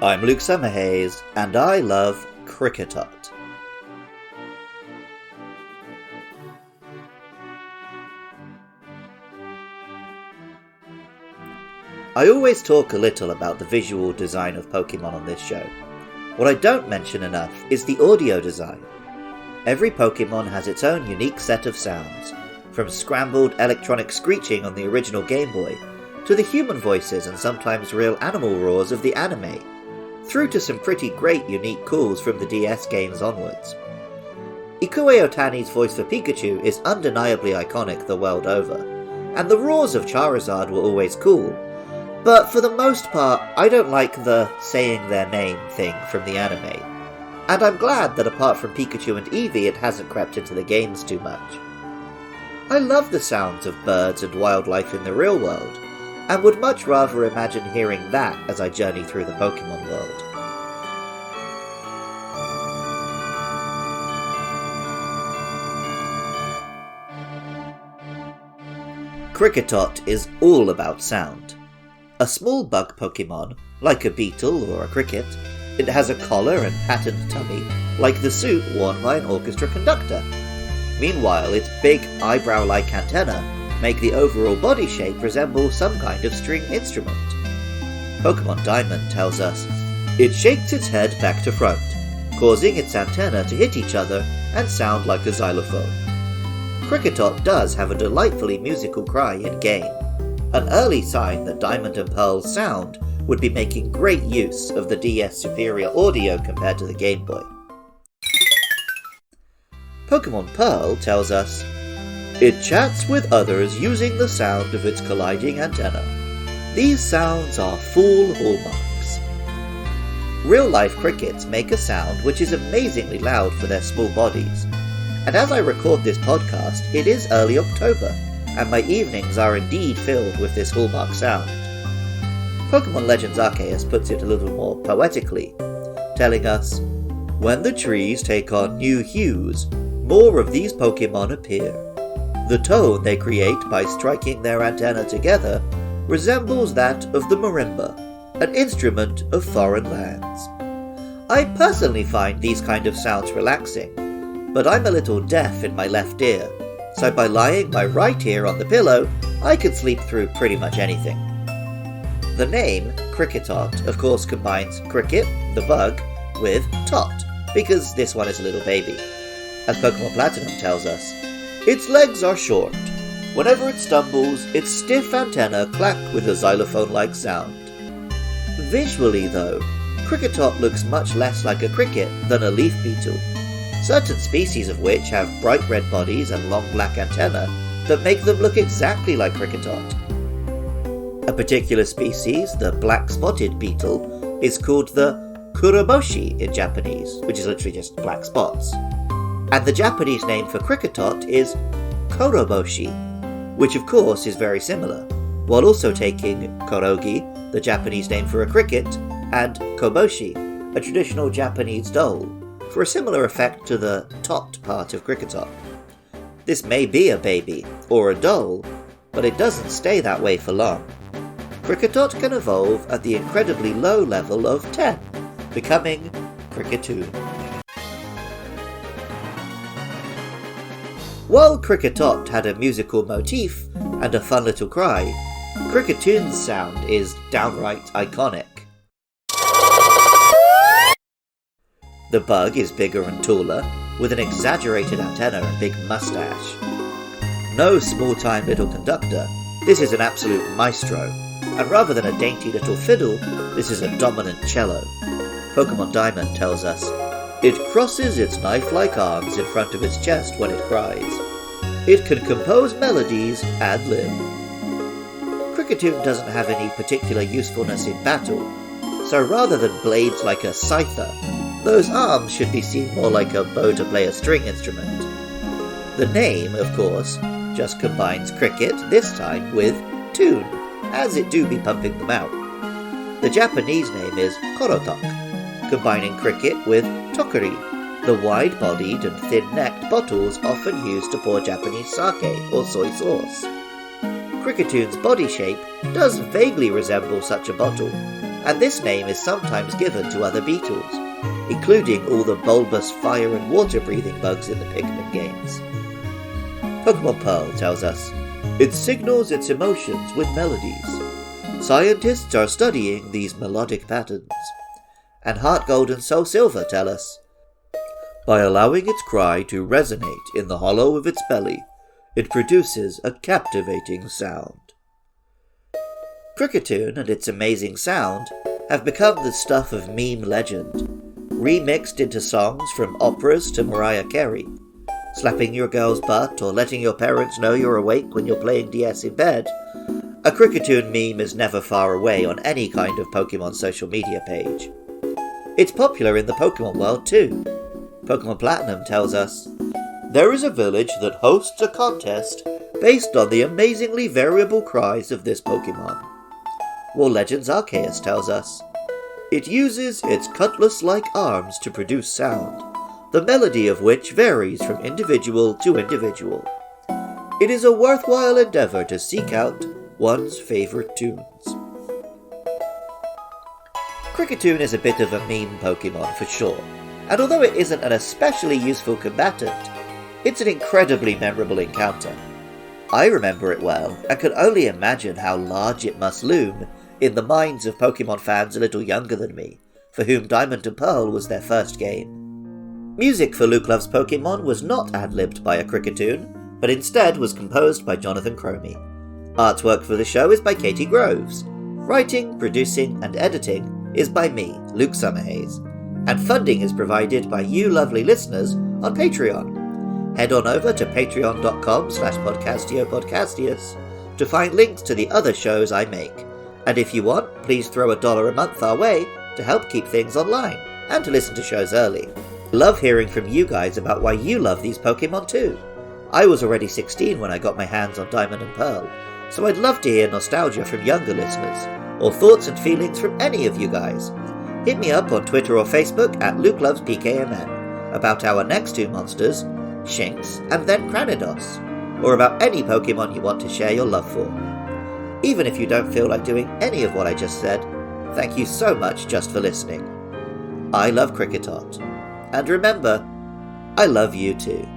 I'm Luke Summerhays, and I love Kricketot. I always talk a little about the visual design of Pokémon on this show. What I don't mention enough is the audio design. Every Pokémon has its own unique set of sounds, from scrambled electronic screeching on the original Game Boy, to the human voices and sometimes real animal roars of the anime, through to some pretty great unique calls from the DS games onwards. Ikue Otani's voice for Pikachu is undeniably iconic the world over, and the roars of Charizard were always cool, but for the most part I don't like the saying their name thing from the anime, and I'm glad that apart from Pikachu and Eevee it hasn't crept into the games too much. I love the sounds of birds and wildlife in the real world, and would much rather imagine hearing that as I journey through the Pokémon world. Kricketot is all about sound. A small bug Pokémon, like a beetle or a cricket, it has a collar and patterned tummy, like the suit worn by an orchestra conductor. Meanwhile, its big eyebrow-like antennae make the overall body shape resemble some kind of string instrument. Pokémon Diamond tells us, it shakes its head back to front, causing its antennae to hit each other and sound like a xylophone. Kricketot does have a delightfully musical cry in-game, an early sign that Diamond and Pearl's sound would be making great use of the DS superior audio compared to the Game Boy. Pokémon Pearl tells us, it chats with others using the sound of its colliding antenna. These sounds are full hallmarks. Real-life crickets make a sound which is amazingly loud for their small bodies, and as I record this podcast, it is early October, and my evenings are indeed filled with this hallmark sound. Pokémon Legends Arceus puts it a little more poetically, telling us, when the trees take on new hues, more of these Pokémon appear. The tone they create by striking their antennae together resembles that of the marimba, an instrument of foreign lands. I personally find these kind of sounds relaxing, but I'm a little deaf in my left ear, so by lying my right ear on the pillow, I can sleep through pretty much anything. The name, Kricketot, of course combines cricket, the bug, with tot, because this one is a little baby. As Pokémon Platinum tells us, its legs are short. Whenever it stumbles, its stiff antennae clack with a xylophone-like sound. Visually though, Kricketot looks much less like a cricket than a leaf beetle, certain species of which have bright red bodies and long black antennae that make them look exactly like Kricketot. A particular species, the black-spotted beetle, is called the kuroboshi in Japanese, which is literally just black spots. And the Japanese name for Kricketot is koroboshi, which of course is very similar, while also taking korogi, the Japanese name for a cricket, and koboshi, a traditional Japanese doll, for a similar effect to the tot part of Kricketot. This may be a baby, or a doll, but it doesn't stay that way for long. Kricketot can evolve at the incredibly low level of 10, becoming Kricketune. While Kricketot had a musical motif and a fun little cry, Kricketune's sound is downright iconic. The bug is bigger and taller, with an exaggerated antenna and big mustache. No small-time little conductor, this is an absolute maestro, and rather than a dainty little fiddle, this is a dominant cello. Pokémon Diamond tells us, it crosses its knife-like arms in front of its chest when it cries. It can compose melodies ad-lib. Kricketune doesn't have any particular usefulness in battle, so rather than blades like a scyther, those arms should be seen more like a bow to play a string instrument. The name, of course, just combines cricket, this time, with tune, as it do be pumping them out. The Japanese name is korotok, combining cricket with tokuri, the wide-bodied and thin-necked bottles often used to pour Japanese sake or soy sauce. Kricketune's body shape does vaguely resemble such a bottle, and this name is sometimes given to other beetles, including all the bulbous fire and water-breathing bugs in the Pikmin games. Pokémon Pearl tells us, it signals its emotions with melodies. Scientists are studying these melodic patterns. And Heart Gold and Soul Silver tell us, by allowing its cry to resonate in the hollow of its belly, it produces a captivating sound. Kricketune and its amazing sound have become the stuff of meme legend, remixed into songs from operas to Mariah Carey. Slapping your girl's butt or letting your parents know you're awake when you're playing DS in bed, a Kricketune meme is never far away on any kind of Pokémon social media page. It's popular in the Pokémon world too. Pokémon Platinum tells us, there is a village that hosts a contest based on the amazingly variable cries of this Pokémon. War Legends Arceus tells us, it uses its cutlass-like arms to produce sound, the melody of which varies from individual to individual. It is a worthwhile endeavor to seek out one's favorite tunes. Kricketune is a bit of a meme Pokemon for sure, and although it isn't an especially useful combatant, it's an incredibly memorable encounter. I remember it well, and can only imagine how large it must loom in the minds of Pokemon fans a little younger than me, for whom Diamond and Pearl was their first game. Music for Luke Loves Pokemon was not ad-libbed by a Kricketune, but instead was composed by Jonathan Cromie. Artwork for the show is by Katie Groves. Writing, producing, and editing is by me, Luke Summerhays, and funding is provided by you lovely listeners on Patreon. Head on over to patreon.com/podcastiopodcastius to find links to the other shows I make, and if you want, please throw $1 a month our way to help keep things online, and to listen to shows early. I love hearing from you guys about why you love these Pokemon too. I was already 16 when I got my hands on Diamond and Pearl, so I'd love to hear nostalgia from younger listeners, or thoughts and feelings from any of you guys. Hit me up on Twitter or Facebook at LukeLovesPKMN about our next two monsters, Shinx and then Kranidos, or about any Pokemon you want to share your love for. Even if you don't feel like doing any of what I just said, thank you so much just for listening. I love Kricketot, and remember, I love you too.